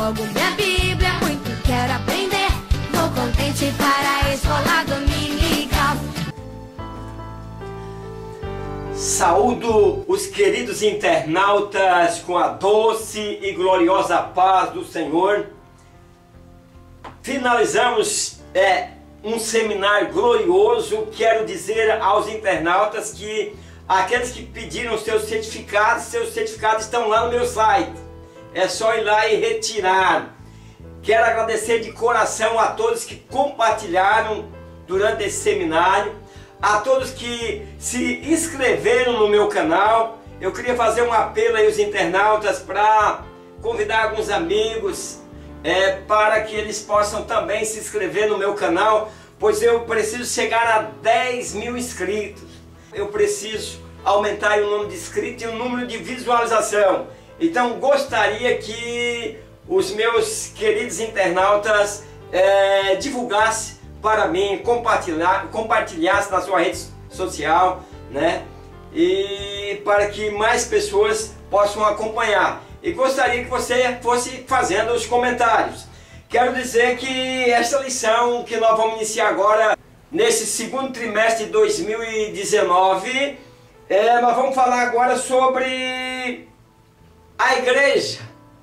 logo minha Bíblia, muito quero aprender. Vou contente para a escola dominical. Saúdo os queridos internautas com a doce e gloriosa paz do Senhor. Finalizamos um seminário glorioso. Quero dizer aos internautas que aqueles que pediram seus certificados estão lá no meu site. É só ir lá e retirar. Quero agradecer de coração a todos que compartilharam durante esse seminário, a todos que se inscreveram no meu canal. Eu queria fazer um apelo aí aos internautas para convidar alguns amigos para que eles possam também se inscrever no meu canal, pois eu preciso chegar a 10 mil inscritos. Eu preciso aumentar o número de inscritos e o número de visualização. Então gostaria que os meus queridos internautas divulgassem para mim, compartilhassem na sua rede social, né? E para que mais pessoas possam acompanhar. E gostaria que você fosse fazendo os comentários. Quero dizer que esta lição que nós vamos iniciar agora, nesse segundo trimestre de 2019, nós vamos falar agora sobre a igreja.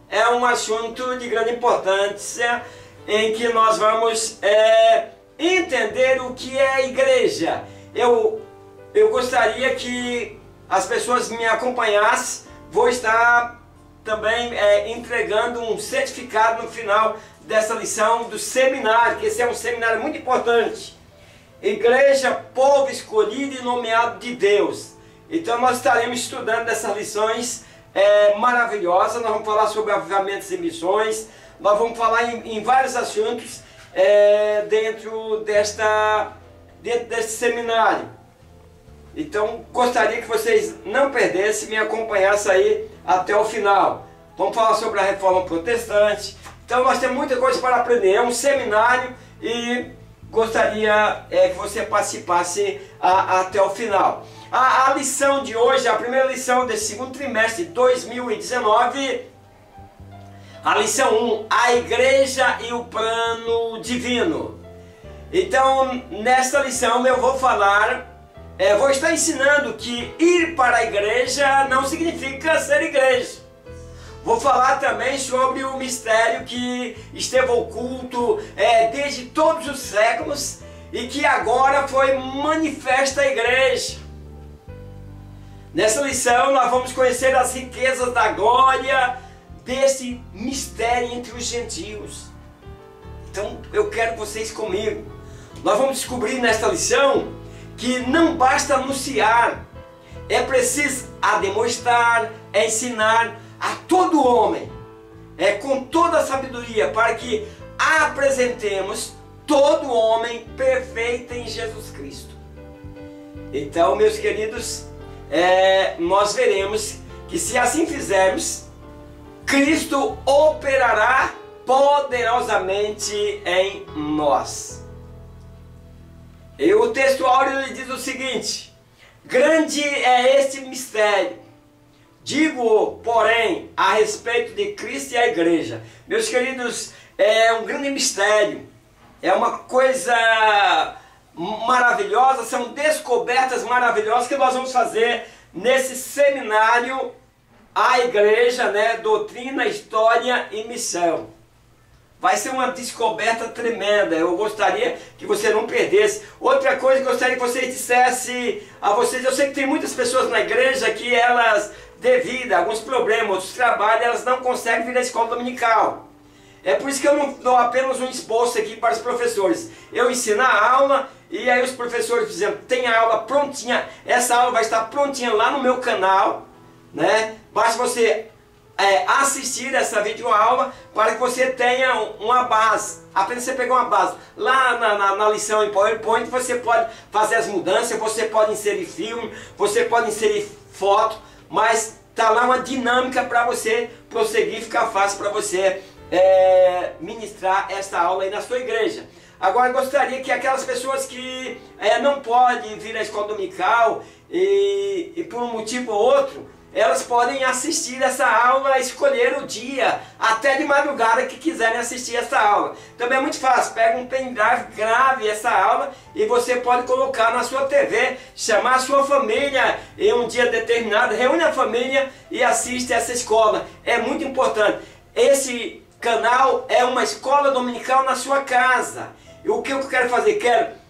É um assunto de grande importância em que nós vamos entender o que é a igreja. Eu gostaria que as pessoas me acompanhassem. Vou estar também entregando um certificado no final dessa lição do seminário, que esse é um seminário muito importante. Igreja, povo escolhido e nomeado de Deus. Então nós estaremos estudando essas lições maravilhosas. Nós vamos falar sobre avivamentos e missões. Nós vamos falar em vários assuntos dentro desse seminário. Então gostaria que vocês não perdessem, me acompanhassem aí até o final. Vamos falar sobre a reforma protestante. Então nós temos muita coisa para aprender. É um seminário e gostaria que você participasse até o final. A lição de hoje, a primeira lição desse segundo trimestre de 2019, a lição 1, a igreja e o plano divino. Então, nesta lição eu vou falar, vou estar ensinando que ir para a igreja não significa ser igreja. Vou falar também sobre o mistério que esteve oculto desde todos os séculos e que agora foi manifesta à igreja. Nessa lição nós vamos conhecer as riquezas da glória desse mistério entre os gentios. Então eu quero vocês comigo. Nós vamos descobrir nesta lição que não basta anunciar, é preciso demonstrar, ensinar a todo homem, com toda a sabedoria, para que apresentemos todo homem perfeito em Jesus Cristo. Então, meus queridos, nós veremos que se assim fizermos, Cristo operará poderosamente em nós. E o texto áureo ele diz o seguinte: grande é este mistério, digo, porém, a respeito de Cristo e a igreja. Meus queridos, é um grande mistério, é uma coisa maravilhosa, são descobertas maravilhosas que nós vamos fazer nesse seminário, a igreja, doutrina, história e missão. Vai ser uma descoberta tremenda. Eu gostaria que você não perdesse. Outra coisa que eu gostaria que vocês dissessem a vocês, eu sei que tem muitas pessoas na igreja que elas, devido a alguns problemas, outros trabalhos, elas não conseguem vir à escola dominical. É por isso que eu não dou apenas um esboço aqui para os professores. Eu ensino a aula e aí os professores, por exemplo, tem a aula prontinha. Essa aula vai estar prontinha lá no meu canal, né? Basta você assistir essa videoaula para que você tenha uma base. Apenas você pegar uma base. Lá na lição em PowerPoint você pode fazer as mudanças, você pode inserir filme, você pode inserir foto, mas tá lá uma dinâmica para você prosseguir, ficar fácil para você ministrar esta aula aí na sua igreja. Agora eu gostaria que aquelas pessoas que não podem vir à escola dominical e por um motivo ou outro, elas podem assistir essa aula, escolher o dia, até de madrugada que quiserem assistir essa aula. Também é muito fácil, pega um pendrive, grave essa aula e você pode colocar na sua TV, chamar a sua família em um dia determinado, reúne a família e assiste essa escola. É muito importante. Esse canal é uma escola dominical na sua casa. E o que eu quero fazer? Quero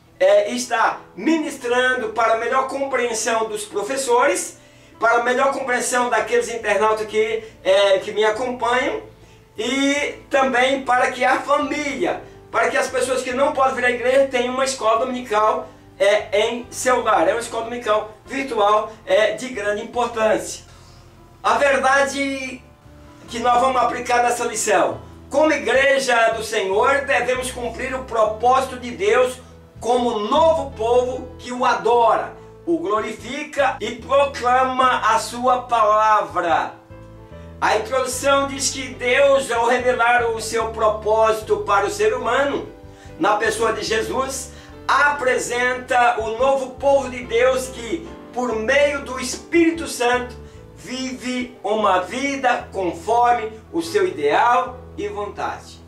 estar ministrando para a melhor compreensão dos professores, para a melhor compreensão daqueles internautas que me acompanham, e também para que a família, para que as pessoas que não podem vir à igreja tenham uma escola dominical em seu lar. É uma escola dominical virtual de grande importância. A verdade que nós vamos aplicar nessa lição: como igreja do Senhor, devemos cumprir o propósito de Deus como novo povo que o adora, o glorifica e proclama a sua palavra. A introdução diz que Deus, ao revelar o seu propósito para o ser humano, na pessoa de Jesus, apresenta o novo povo de Deus que, por meio do Espírito Santo, vive uma vida conforme o seu ideal e vontade.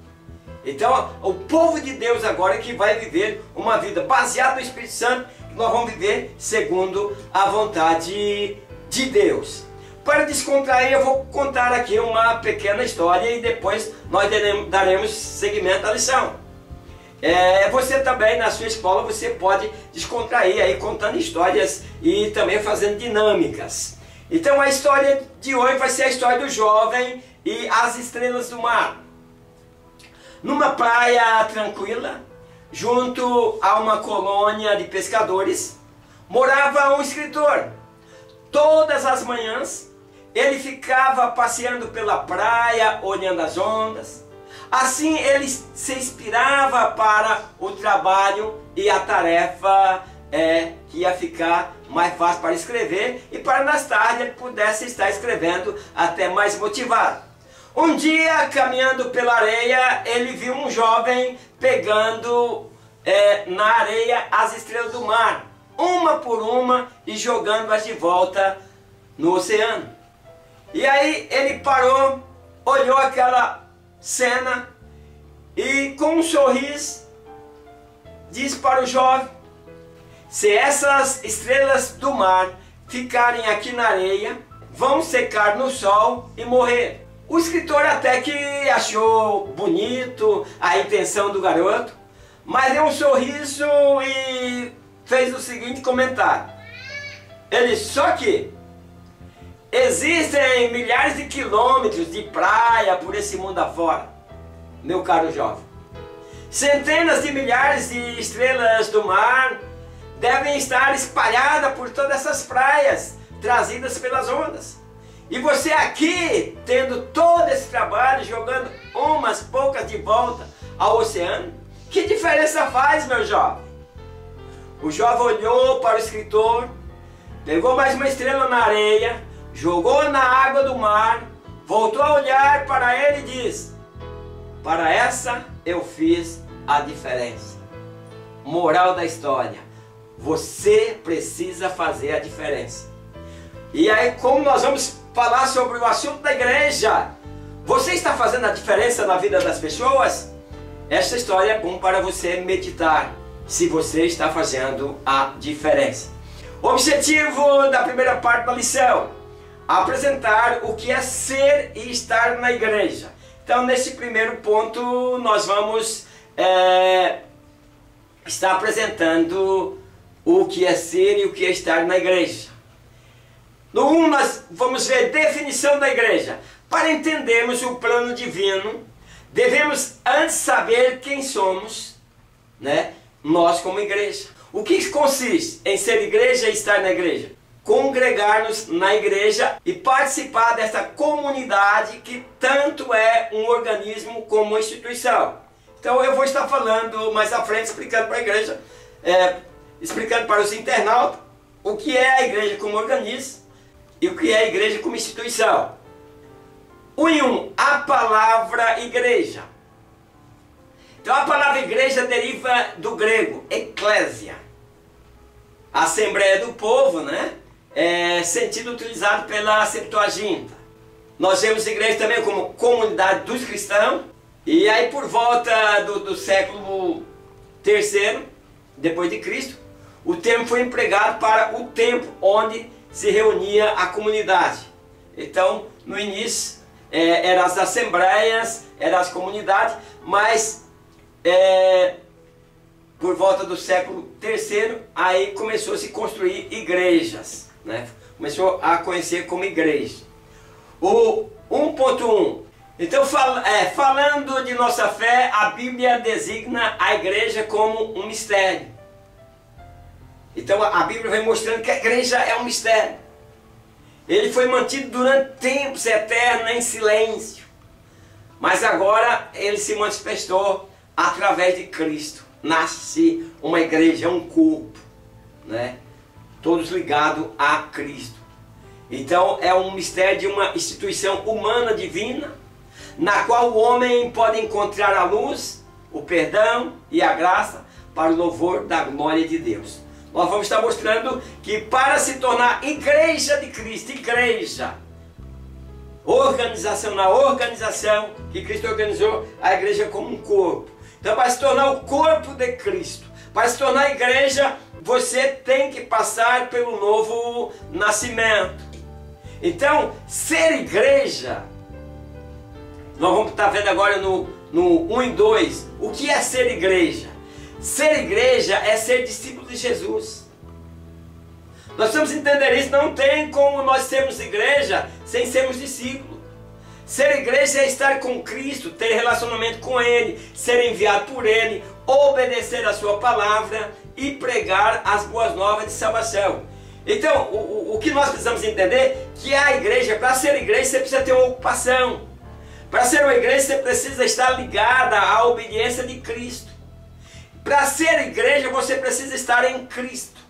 Então, o povo de Deus agora é que vai viver uma vida baseada no Espírito Santo, que nós vamos viver segundo a vontade de Deus. Para descontrair, eu vou contar aqui uma pequena história e depois nós daremos seguimento à lição. Você também, na sua escola, você pode descontrair aí contando histórias e também fazendo dinâmicas. Então, a história de hoje vai ser a história do jovem e as estrelas do mar. Numa praia tranquila, junto a uma colônia de pescadores, morava um escritor. Todas as manhãs, ele ficava passeando pela praia, olhando as ondas. Assim, ele se inspirava para o trabalho e a tarefa que ia ficar mais fácil para escrever, e para nas tardes ele pudesse estar escrevendo até mais motivado. Um dia, caminhando pela areia, ele viu um jovem pegando na areia as estrelas do mar, uma por uma, e jogando-as de volta no oceano. E aí ele parou, olhou aquela cena e, com um sorriso, disse para o jovem: se essas estrelas do mar ficarem aqui na areia, vão secar no sol e morrer. O escritor até que achou bonito a intenção do garoto, mas deu um sorriso e fez o seguinte comentário. Ele disse: só que existem milhares de quilômetros de praia por esse mundo afora, meu caro jovem. Centenas de milhares de estrelas do mar devem estar espalhadas por todas essas praias, trazidas pelas ondas. E você aqui, tendo todo esse trabalho, jogando umas poucas de volta ao oceano, que diferença faz, meu jovem? O jovem olhou para o escritor, pegou mais uma estrela na areia, jogou na água do mar, voltou a olhar para ele e disse: para essa eu fiz a diferença. Moral da história: você precisa fazer a diferença. E aí, como nós vamos falar sobre o assunto da igreja, você está fazendo a diferença na vida das pessoas? Esta história é bom para você meditar, se você está fazendo a diferença. O objetivo da primeira parte da lição: apresentar o que é ser e estar na igreja. Então, nesse primeiro ponto, nós vamos estar apresentando o que é ser e o que é estar na igreja. No 1, nós vamos ver definição da igreja. Para entendermos o plano divino, devemos antes saber quem somos, nós como igreja. O que consiste em ser igreja e estar na igreja? Congregar-nos na igreja e participar dessa comunidade que tanto é um organismo como uma instituição. Então eu vou estar falando mais à frente, explicando para a igreja, explicando para os internautas o que é a igreja como organismo e o que é a igreja como instituição. 1. A palavra igreja. Então a palavra igreja deriva do grego, eclésia. Assembleia do povo, sentido utilizado pela Septuaginta. Nós vemos igreja também como comunidade dos cristãos, e aí por volta do século III, depois de Cristo, o termo foi empregado para o templo onde se reunia a comunidade. Então, no início, eram as assembleias, eram as comunidades, mas por volta do século III, aí começou a se construir igrejas, né? Começou a conhecer como igreja. O 1.1. Então, falando de nossa fé, a Bíblia designa a igreja como um mistério. Então, a Bíblia vem mostrando que a igreja é um mistério. Ele foi mantido durante tempos eternos em silêncio. Mas agora ele se manifestou através de Cristo. Nasce uma igreja, um corpo, né? Todos ligados a Cristo. Então é um mistério de uma instituição humana divina, na qual o homem pode encontrar a luz, o perdão e a graça para o louvor da glória de Deus. Nós vamos estar mostrando que para se tornar igreja de Cristo, igreja organização que Cristo organizou a igreja como um corpo. Então, para se tornar o corpo de Cristo, para se tornar igreja, você tem que passar pelo novo nascimento. Então, ser igreja, nós vamos estar vendo agora no 1 e 2, o que é ser igreja? Ser igreja é ser discípulo de Jesus. Nós precisamos entender isso, não tem como nós sermos igreja sem sermos discípulos. Ser igreja é estar com Cristo, ter relacionamento com Ele, ser enviado por Ele, obedecer a sua palavra e pregar as boas novas de salvação. Então, o que nós precisamos entender que a igreja, para ser igreja, você precisa ter uma ocupação. Para ser uma igreja, você precisa estar ligada à obediência de Cristo. Para ser igreja, você precisa estar em Cristo.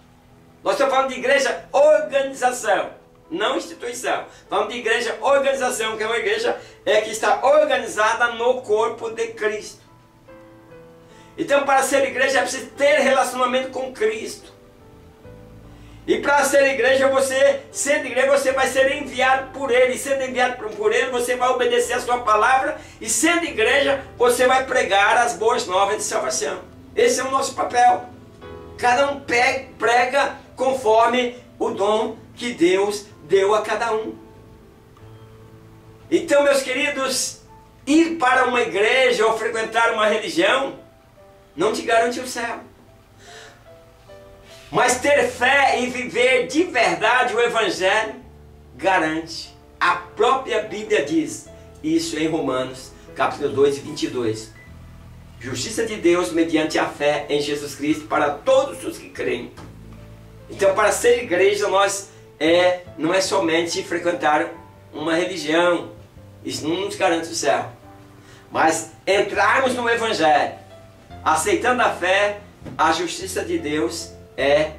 Nós estamos falando de igreja organização, não instituição. Falamos de igreja organização, que é uma igreja que está organizada no corpo de Cristo. Então, para ser igreja, é preciso ter relacionamento com Cristo. E para ser igreja, sendo igreja, você vai ser enviado por Ele. E sendo enviado por Ele, você vai obedecer a sua palavra. E sendo igreja, você vai pregar as boas novas de salvação. Esse é o nosso papel. Cada um prega conforme o dom que Deus deu a cada um. Então, meus queridos, ir para uma igreja ou frequentar uma religião não te garante o céu. Mas ter fé e viver de verdade o Evangelho garante. A própria Bíblia diz isso em Romanos, capítulo 2, 22. Justiça de Deus mediante a fé em Jesus Cristo para todos os que creem. Então, para ser igreja, não é somente frequentar uma religião. Isso não nos garante o céu. Mas entrarmos no Evangelho, aceitando a fé, a justiça de Deus é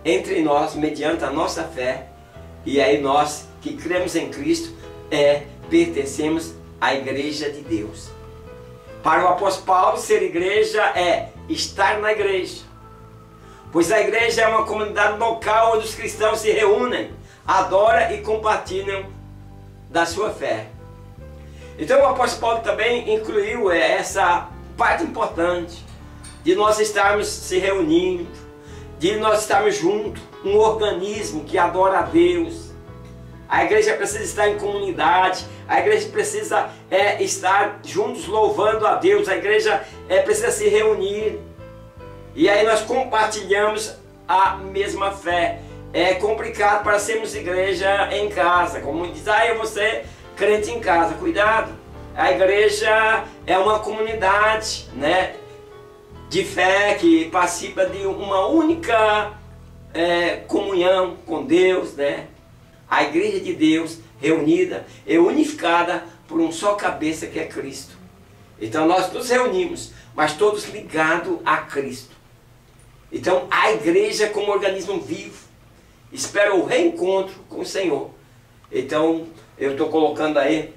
entre nós, mediante a nossa fé. E aí nós que cremos em Cristo, pertencemos à igreja de Deus. Para o apóstolo Paulo, ser igreja é estar na igreja. Pois a igreja é uma comunidade local onde os cristãos se reúnem, adoram e compartilham da sua fé. Então o apóstolo Paulo também incluiu essa parte importante de nós estarmos se reunindo, de nós estarmos juntos, um organismo que adora a Deus. A igreja precisa estar em comunidade, a igreja precisa estar juntos louvando a Deus, a igreja precisa se reunir. E aí nós compartilhamos a mesma fé. É complicado para sermos igreja em casa, como diz, eu vou ser crente em casa. Cuidado, a igreja é uma comunidade, né, de fé que participa de uma única comunhão com Deus, né? A igreja de Deus reunida e unificada por um só cabeça que é Cristo. Então nós nos reunimos, mas todos ligados a Cristo. Então a igreja como organismo vivo espera o reencontro com o Senhor. Então eu estou colocando aí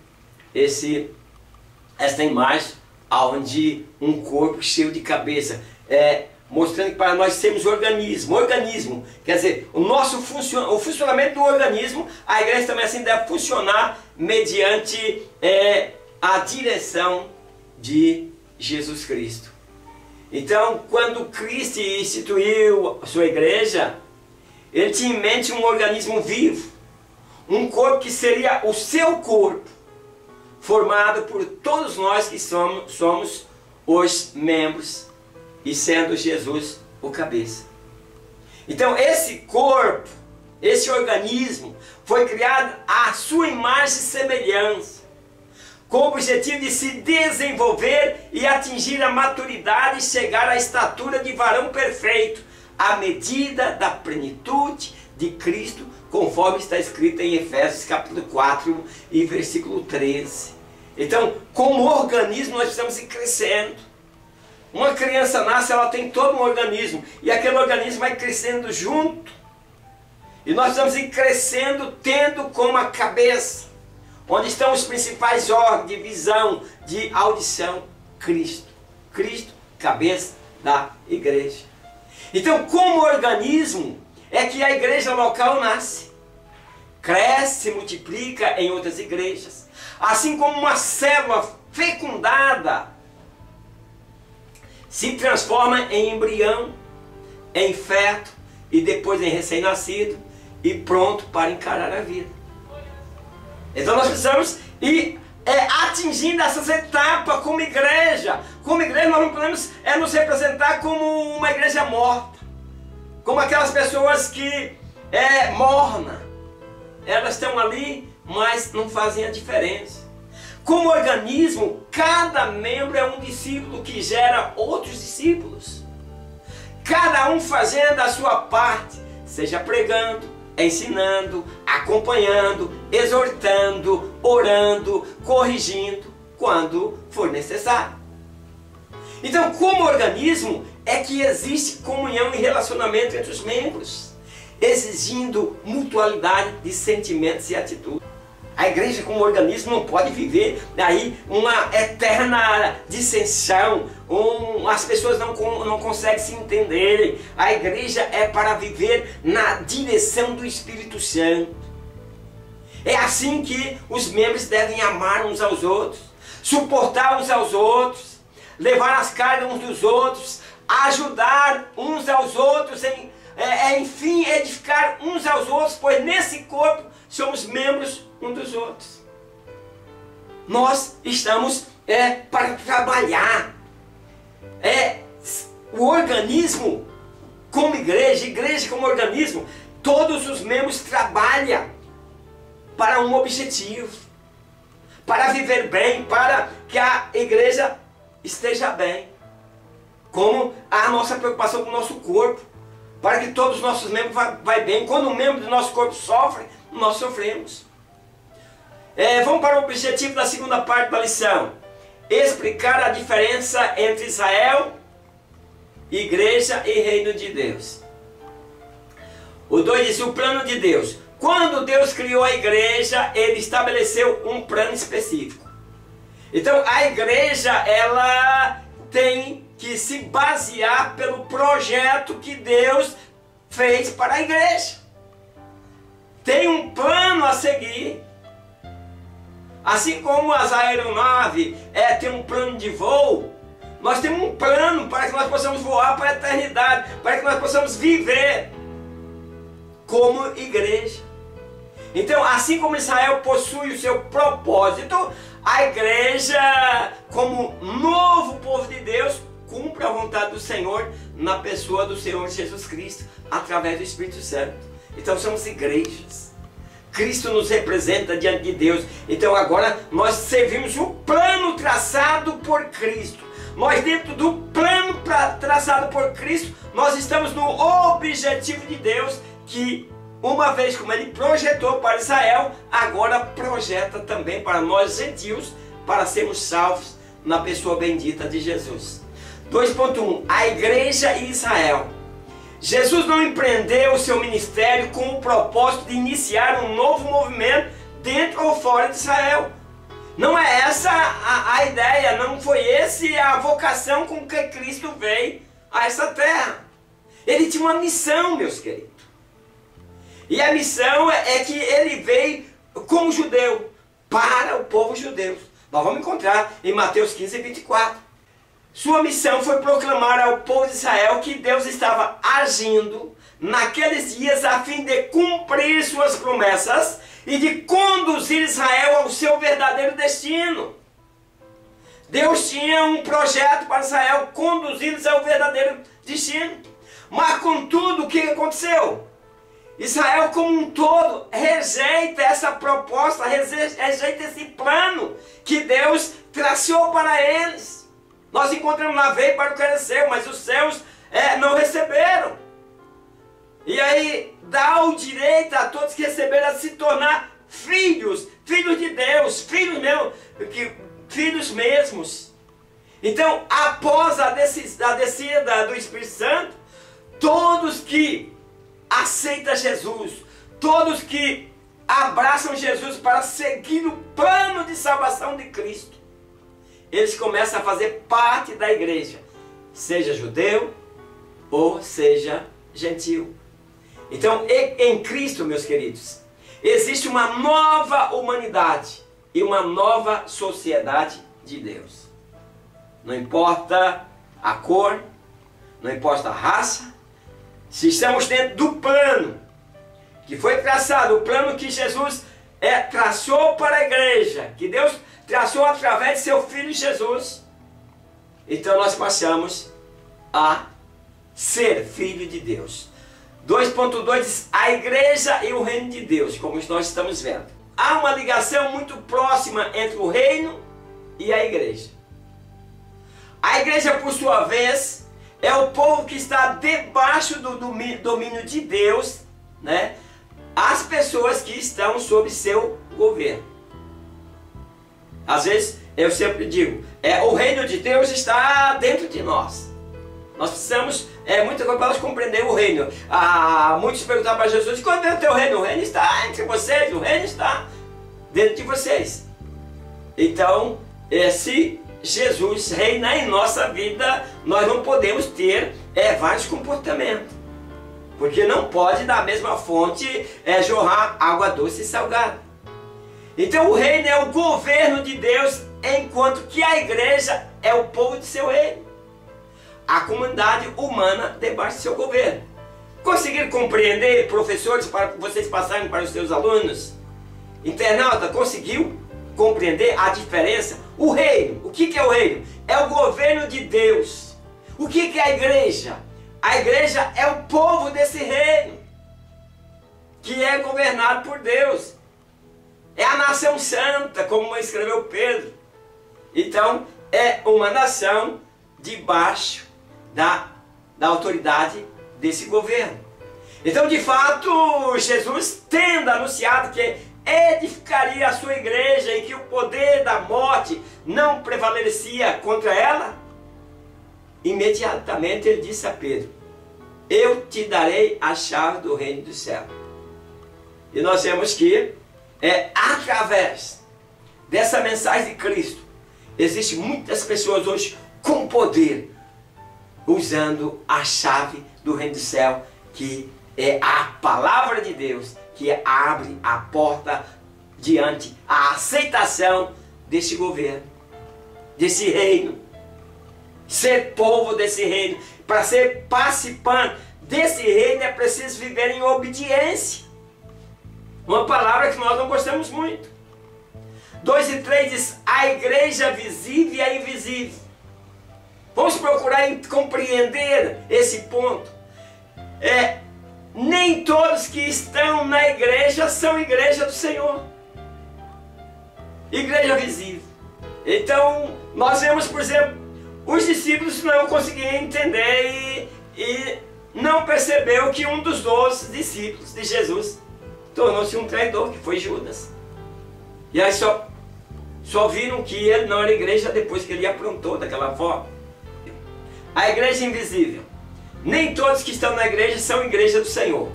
essa imagem onde um corpo cheio de cabeça. mostrando que para nós sermos organismo, quer dizer, o funcionamento do organismo, a igreja também assim deve funcionar mediante a direção de Jesus Cristo. Então, quando Cristo instituiu a sua igreja, ele tinha em mente um organismo vivo, um corpo que seria o seu corpo, formado por todos nós que somos os membros, e sendo Jesus o cabeça. Então esse corpo, esse organismo, foi criado à sua imagem e semelhança, com o objetivo de se desenvolver e atingir a maturidade e chegar à estatura de varão perfeito, à medida da plenitude de Cristo, conforme está escrito em Efésios capítulo 4 e versículo 13. Então, como organismo, nós precisamos ir crescendo. Uma criança nasce, ela tem todo um organismo, e aquele organismo vai crescendo junto. E nós precisamos ir crescendo, tendo como a cabeça, onde estão os principais órgãos de visão, de audição, Cristo. Cristo, cabeça da igreja. Então, como organismo, é que a igreja local nasce, cresce, se multiplica em outras igrejas. Assim como uma célula fecundada se transforma em embrião, em feto e depois em recém-nascido e pronto para encarar a vida. Então nós precisamos ir atingindo essas etapas como igreja. Como igreja nós não podemos nos representar como uma igreja morta, como aquelas pessoas que morna. Elas estão ali, mas não fazem a diferença. Como organismo, cada membro é um discípulo que gera outros discípulos. Cada um fazendo a sua parte, seja pregando, ensinando, acompanhando, exortando, orando, corrigindo, quando for necessário. Então, como organismo, é que existe comunhão e relacionamento entre os membros, exigindo mutualidade de sentimentos e atitudes. A igreja como organismo não pode viver aí uma eterna dissensão, as pessoas não conseguem se entender. A igreja é para viver na direção do Espírito Santo. É assim que os membros devem amar uns aos outros, suportar uns aos outros, levar as cargas uns dos outros, ajudar uns aos outros, enfim, edificar uns aos outros, pois nesse corpo somos membros uns dos outros. Nós estamos para trabalhar. O organismo como igreja, igreja como organismo, todos os membros trabalham para um objetivo, para viver bem, para que a igreja esteja bem, como a nossa preocupação com o nosso corpo, para que todos os nossos membros vão bem. Quando um membro do nosso corpo sofre, nós sofremos. Vamos para o objetivo da segunda parte da lição. Explicar a diferença entre Israel, igreja e reino de Deus. O 2 diz: o plano de Deus. Quando Deus criou a igreja, ele estabeleceu um plano específico. Então a igreja, ela tem que se basear pelo projeto que Deus fez para a igreja. Tem um plano a seguir. Assim como as aeronaves têm um plano de voo, nós temos um plano para que nós possamos voar para a eternidade, para que nós possamos viver como igreja. Então, assim como Israel possui o seu propósito, a igreja, como novo povo de Deus, cumpre a vontade do Senhor na pessoa do Senhor Jesus Cristo, através do Espírito Santo. Então somos igrejas. Cristo nos representa diante de Deus. Então agora nós servimos o plano traçado por Cristo. Nós, dentro do plano traçado por Cristo, nós estamos no objetivo de Deus, que uma vez como ele projetou para Israel, agora projeta também para nós gentios, para sermos salvos na pessoa bendita de Jesus. 2.1. A igreja e Israel. Jesus não empreendeu o seu ministério com o propósito de iniciar um novo movimento dentro ou fora de Israel. Não é essa a ideia, não foi essa a vocação com que Cristo veio a essa terra. Ele tinha uma missão, meus queridos. E a missão é que ele veio como judeu, para o povo judeu. Nós vamos encontrar em Mateus 15, 24. Sua missão foi proclamar ao povo de Israel que Deus estava agindo naqueles dias a fim de cumprir suas promessas e de conduzir Israel ao seu verdadeiro destino. Deus tinha um projeto para Israel, conduzi-los ao verdadeiro destino. Mas contudo, o que aconteceu? Israel como um todo rejeita essa proposta, rejeita esse plano que Deus traçou para eles. Nós encontramos lá, veio para o que era seu, mas os céus não receberam. E aí dá o direito a todos que receberam a se tornar filhos de Deus, filhos mesmos. Então, após a descida do Espírito Santo, todos que aceitam Jesus, todos que abraçam Jesus para seguir o plano de salvação de Cristo, eles começam a fazer parte da igreja, seja judeu ou seja gentil. Então, em Cristo, meus queridos, existe uma nova humanidade e uma nova sociedade de Deus. Não importa a cor, não importa a raça, se estamos dentro do plano que foi traçado, o plano que Jesus traçou para a igreja, que Deus traçou através de seu Filho Jesus, então nós passamos a ser filho de Deus. 2.2 diz, a igreja e o reino de Deus, como nós estamos vendo. Há uma ligação muito próxima entre o reino e a igreja. A igreja, por sua vez, é o povo que está debaixo do domínio de Deus, né? As pessoas que estão sob seu governo. Às vezes, eu sempre digo, o reino de Deus está dentro de nós. Nós precisamos, muita coisa para nós compreender o reino. Muitos perguntaram para Jesus, quando é o teu reino? O reino está entre vocês, o reino está dentro de vocês. Então, se Jesus reina em nossa vida, nós não podemos ter vários comportamentos. Porque não pode da mesma fonte jorrar água doce e salgada. Então o reino é o governo de Deus, enquanto que a igreja é o povo de seu reino. A comunidade humana debaixo de seu governo. Conseguiram compreender, professores, para vocês passarem para os seus alunos? Internauta, conseguiu compreender a diferença? O reino, o que é o reino? É o governo de Deus. O que é a igreja? A igreja é o povo desse reino, que é governado por Deus. É a nação santa, como escreveu Pedro. Então, é uma nação debaixo da autoridade desse governo. Então, de fato, Jesus, tendo anunciado que edificaria a sua igreja e que o poder da morte não prevalecia contra ela, imediatamente ele disse a Pedro, eu te darei a chave do reino do céu. E nós vemos que através dessa mensagem de Cristo, existem muitas pessoas hoje com poder, usando a chave do reino do céu, que é a palavra de Deus, que abre a porta diante a aceitação desse governo, desse reino. Ser povo desse reino, para ser participante desse reino é preciso viver em obediência. Uma palavra que nós não gostamos muito. 2 e 3 diz, a igreja visível e a invisível. Vamos procurar compreender esse ponto. Nem todos que estão na igreja são igreja do Senhor. Igreja visível. Então, nós vemos, por exemplo, os discípulos não conseguiam entender e não percebeu que um dos 12 discípulos de Jesus tornou-se um traidor, que foi Judas. E aí só viram que ele não era igreja depois que ele aprontou daquela forma. A igreja invisível. Nem todos que estão na igreja são igreja do Senhor.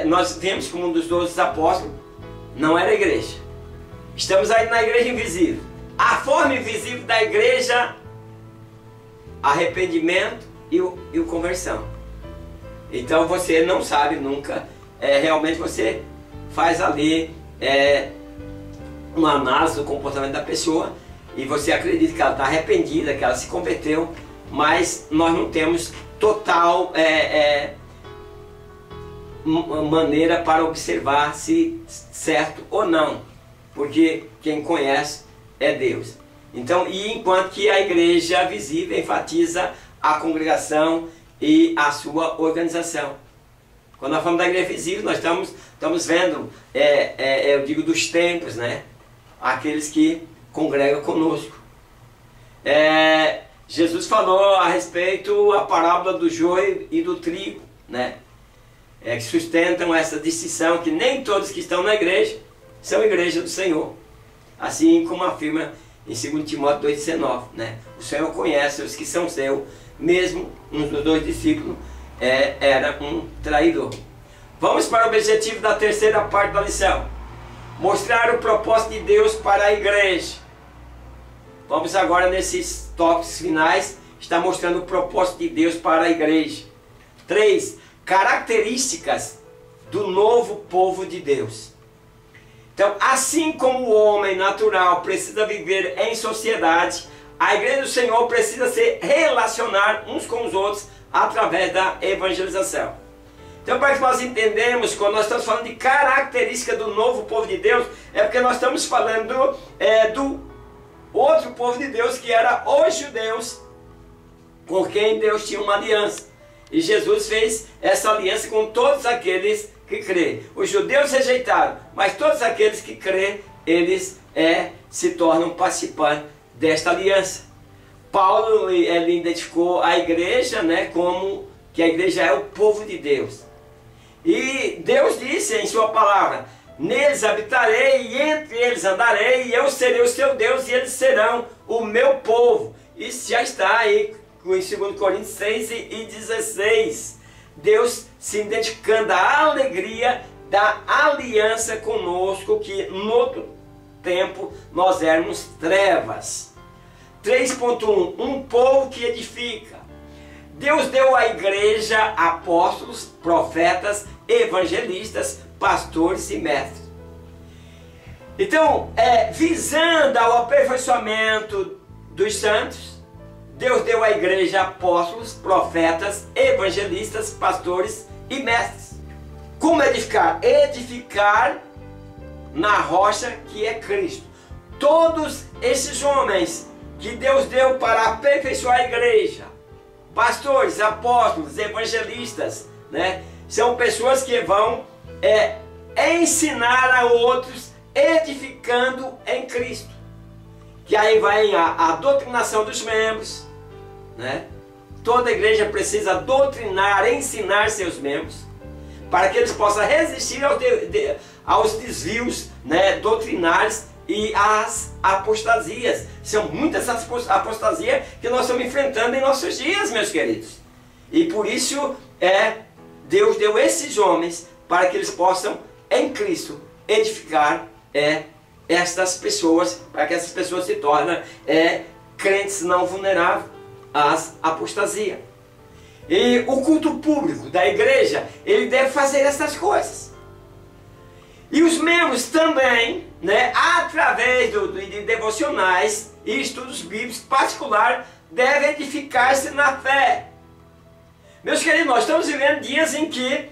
Nós vemos como um dos 12 apóstolos não era igreja. Estamos aí na igreja invisível. A forma invisível da igreja arrependimento e o conversão. Então você não sabe nunca, realmente você faz ali uma análise do comportamento da pessoa e você acredita que ela está arrependida, que ela se converteu, mas nós não temos total maneira para observar se certo ou não, porque quem conhece é Deus. Então, e enquanto que a igreja visível enfatiza a congregação e a sua organização. Quando nós falamos da igreja visível, nós estamos vendo, eu digo dos templos, né? Aqueles que congregam conosco. Jesus falou a respeito a parábola do joio e do trigo, né? Que sustentam essa distinção que nem todos que estão na igreja são igreja do Senhor. Assim como afirma em 2 Timóteo 2,19, né? O Senhor conhece os que são seus, mesmo um dos 2 discípulos era um traidor. Vamos para o objetivo da terceira parte da lição. Mostrar o propósito de Deus para a igreja. Vamos agora nesses toques finais, está mostrando o propósito de Deus para a igreja. 3. Características do novo povo de Deus. Então, assim como o homem natural precisa viver em sociedade, a igreja do Senhor precisa se relacionar uns com os outros através da evangelização. Então, para que nós entendamos, quando nós estamos falando de característica do novo povo de Deus, é porque nós estamos falando do outro povo de Deus, que era os judeus, com quem Deus tinha uma aliança. E Jesus fez essa aliança com todos aqueles que crê. Os judeus rejeitaram, mas todos aqueles que crê, eles se tornam participantes desta aliança. Paulo ele identificou a igreja, né, como que a igreja é o povo de Deus. E Deus disse em sua palavra: neles habitarei e entre eles andarei, e eu serei o seu Deus e eles serão o meu povo. Isso já está aí em 2 Coríntios 6:16. Deus se identificando a alegria da aliança conosco, que no outro tempo nós éramos trevas. 3.1. Um povo que edifica. Deus deu à igreja apóstolos, profetas, evangelistas, pastores e mestres. Então, visando ao aperfeiçoamento dos santos, Deus deu à igreja apóstolos, profetas, evangelistas, pastores e mestres. Como edificar? Edificar na rocha que é Cristo. Todos esses homens que Deus deu para aperfeiçoar a igreja, pastores, apóstolos, evangelistas, né, são pessoas que vão ensinar a outros, edificando em Cristo. Que aí vai a doutrinação dos membros, né? Toda igreja precisa doutrinar, ensinar seus membros, para que eles possam resistir aos desvios, né, doutrinários e às apostasias. São muitas apostasias que nós estamos enfrentando em nossos dias, meus queridos. E por isso Deus deu esses homens para que eles possam, em Cristo, edificar estas pessoas, para que essas pessoas se tornem crentes não vulneráveis às apostasias. E o culto público da igreja, ele deve fazer essas coisas. E os membros também, né, através de devocionais e estudos bíblicos particulares, devem edificar-se na fé. Meus queridos, nós estamos vivendo dias em que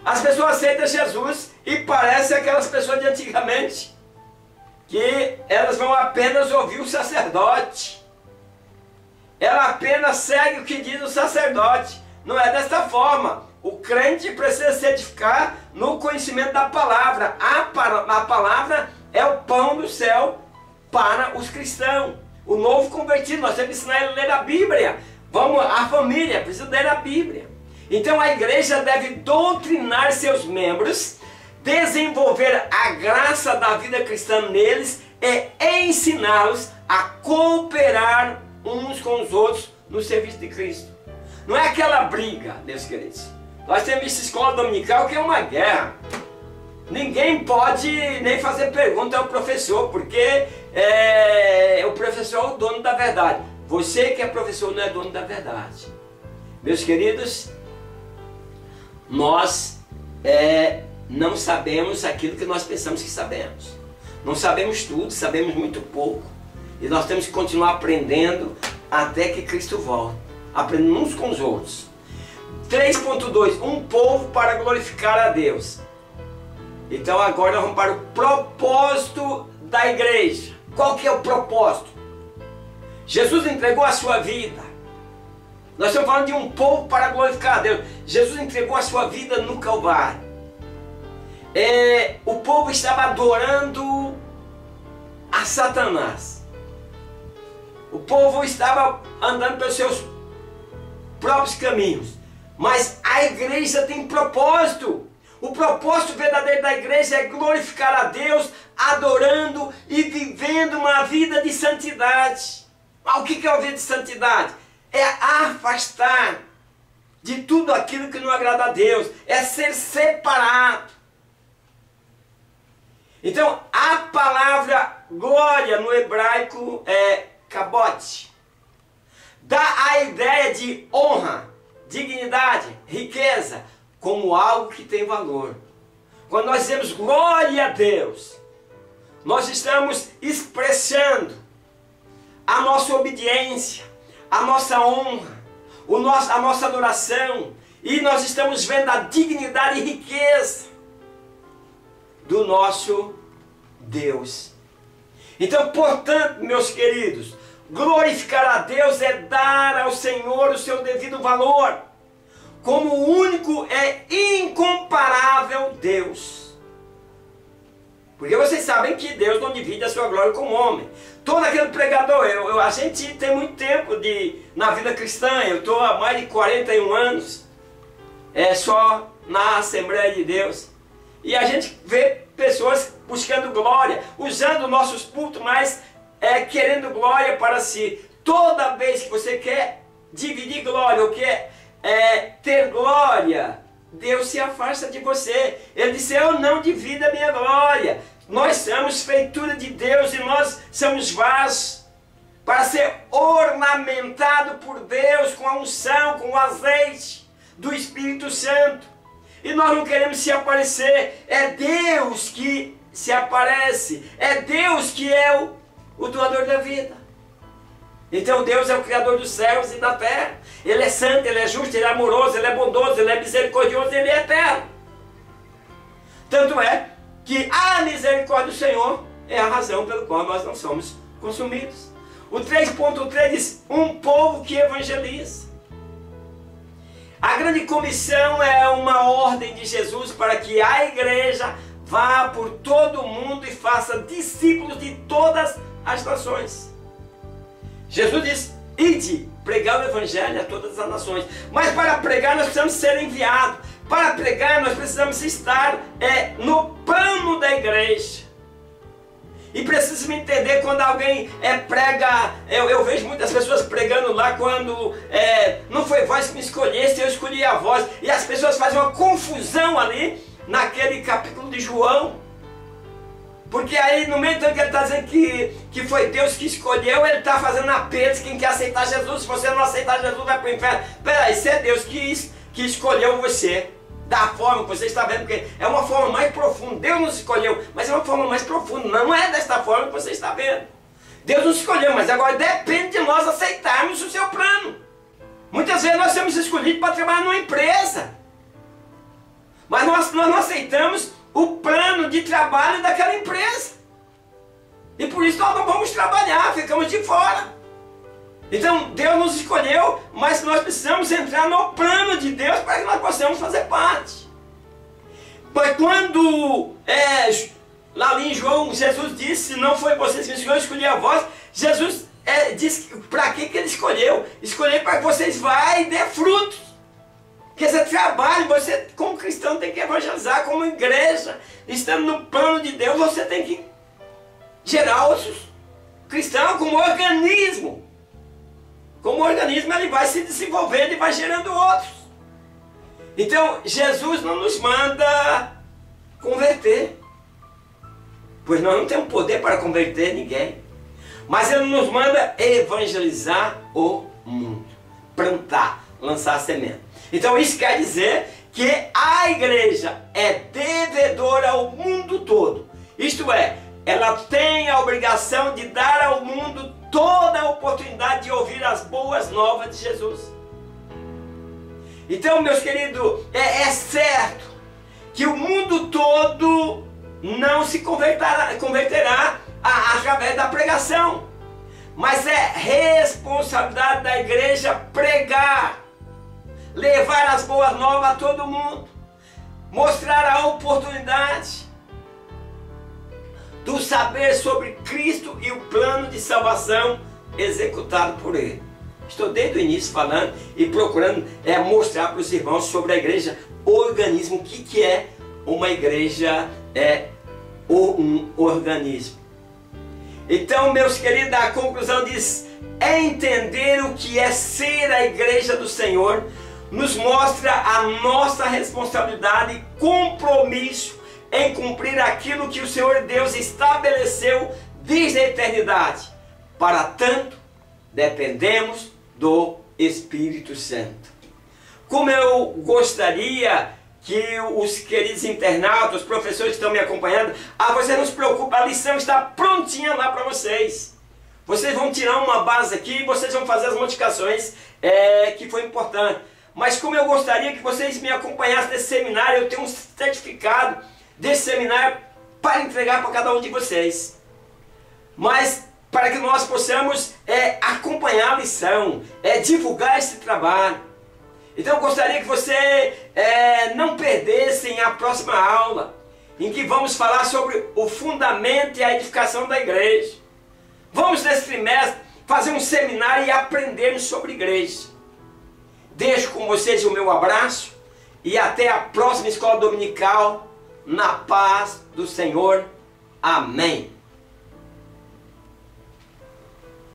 as pessoas aceitam Jesus e parecem aquelas pessoas de antigamente, que elas vão apenas ouvir o sacerdote. Ela apenas segue o que diz o sacerdote. Não é desta forma. O crente precisa se edificar no conhecimento da palavra. A palavra é o pão do céu para os cristãos. O novo convertido, nós temos que ensinar ele a ler a Bíblia. A família precisa ler a Bíblia. Então a igreja deve doutrinar seus membros, desenvolver a graça da vida cristã neles e ensiná-los a cooperar uns com os outros no serviço de Cristo. Não é aquela briga, meus queridos. Nós temos essa escola dominical que é uma guerra. Ninguém pode nem fazer pergunta ao professor, porque o professor é o dono da verdade. Você que é professor não é dono da verdade. Meus queridos, nós não sabemos aquilo que nós pensamos que sabemos. Não sabemos tudo, sabemos muito pouco. E nós temos que continuar aprendendo até que Cristo volte. Aprendendo uns com os outros. 3.2. Um povo para glorificar a Deus. Então agora nós vamos para o propósito da igreja. Qual que é o propósito? Jesus entregou a sua vida. Nós estamos falando de um povo para glorificar a Deus. Jesus entregou a sua vida no Calvário. O povo estava adorando a Satanás. O povo estava andando pelos seus próprios caminhos. Mas a igreja tem propósito. O propósito verdadeiro da igreja é glorificar a Deus, adorando e vivendo uma vida de santidade. O que é a vida de santidade? É afastar de tudo aquilo que não agrada a Deus. É ser separado. Então, a palavra glória no hebraico é kabod. Dá a ideia de honra, dignidade, riqueza, como algo que tem valor. Quando nós dizemos glória a Deus, nós estamos expressando a nossa obediência, a nossa honra, a nossa adoração, e nós estamos vendo a dignidade e riqueza do nosso Deus. Então, portanto, meus queridos, glorificar a Deus é dar ao Senhor o seu devido valor, como o único e incomparável Deus. Porque vocês sabem que Deus não divide a sua glória com o homem. Todo aquele pregador, a gente tem muito tempo na vida cristã, eu estou há mais de 41 anos, só na Assembleia de Deus. E a gente vê pessoas buscando glória, usando nossos cultos, mas querendo glória para si. Toda vez que você quer dividir glória, ou quer ter glória, Deus se afasta de você. Ele disse, eu não divido a minha glória. Nós somos feitura de Deus e nós somos vasos para ser ornamentado por Deus com a unção, com o azeite do Espírito Santo. E nós não queremos se aparecer. É Deus que se aparece. É Deus que é o doador da vida. Então Deus é o Criador dos céus e da terra. Ele é santo, Ele é justo, Ele é amoroso, Ele é bondoso, Ele é misericordioso, Ele é eterno. Tanto é que a misericórdia do Senhor é a razão pela qual nós não somos consumidos. O 3.3 diz, um povo que evangeliza. A grande comissão é uma ordem de Jesus para que a igreja vá por todo o mundo e faça discípulos de todas as nações. Jesus diz, ide, pregar o evangelho a todas as nações. Mas para pregar nós precisamos ser enviados. Para pregar nós precisamos estar no plano da igreja. E precisamos entender quando alguém prega, eu vejo muitas pessoas pregando lá quando não foi voz que me escolhesse, eu escolhi a voz. E as pessoas fazem uma confusão ali, naquele capítulo de João. Porque aí no meio do que ele está dizendo que foi Deus que escolheu, ele está fazendo apelos quem quer aceitar Jesus. Se você não aceitar Jesus, vai para o inferno. Peraí, se é Deus que escolheu você, da forma que você está vendo, porque é uma forma mais profunda. Deus nos escolheu, mas é uma forma mais profunda. Não é desta forma que você está vendo. Deus nos escolheu, mas agora depende de nós aceitarmos o seu plano. Muitas vezes nós somos escolhidos para trabalhar numa empresa, mas nós não aceitamos o plano de trabalho daquela empresa. E por isso nós não vamos trabalhar, ficamos de fora. Então Deus nos escolheu, mas nós precisamos entrar no plano de Deus para que nós possamos fazer parte. Mas quando lá em João, Jesus disse, não foi vocês que escolheram, eu escolhi a vós. Jesus disse para que ele escolheu? Escolheu para que vocês vá e dê frutos. Porque esse trabalho, você como cristão tem que evangelizar, como igreja, estando no plano de Deus, você tem que gerar outros cristãos como organismo. Como organismo ele vai se desenvolvendo e vai gerando outros. Então Jesus não nos manda converter, pois nós não temos poder para converter ninguém. Mas Ele nos manda evangelizar o mundo, plantar, lançar semente. Então isso quer dizer que a igreja é devedora ao mundo todo. Isto é, ela tem a obrigação de dar ao mundo toda a oportunidade de ouvir as boas novas de Jesus. Então, meus queridos, é certo que o mundo todo não se converterá através da pregação. Mas é responsabilidade da igreja pregar, levar as boas novas a todo mundo, mostrar a oportunidade do saber sobre Cristo e o plano de salvação executado por Ele. Estou desde o início falando e procurando mostrar para os irmãos sobre a igreja, o organismo. O que é uma igreja? Um organismo. Então, meus queridos, a conclusão diz: entender o que é ser a igreja do Senhor nos mostra a nossa responsabilidade e compromisso em cumprir aquilo que o Senhor Deus estabeleceu desde a eternidade. Para tanto, dependemos do Espírito Santo. Como eu gostaria que os queridos internautas, os professores que estão me acompanhando, você não se preocupe, a lição está prontinha lá para vocês. Vocês vão tirar uma base aqui e vocês vão fazer as modificações que foi importante. Mas como eu gostaria que vocês me acompanhassem nesse seminário, eu tenho um certificado desse seminário para entregar para cada um de vocês. Mas para que nós possamos acompanhar a lição, divulgar esse trabalho. Então eu gostaria que você não perdessem a próxima aula, em que vamos falar sobre o fundamento e a edificação da igreja. Vamos nesse trimestre fazer um seminário e aprendermos sobre igreja. Deixo com vocês o meu abraço e até a próxima escola dominical, na paz do Senhor. Amém.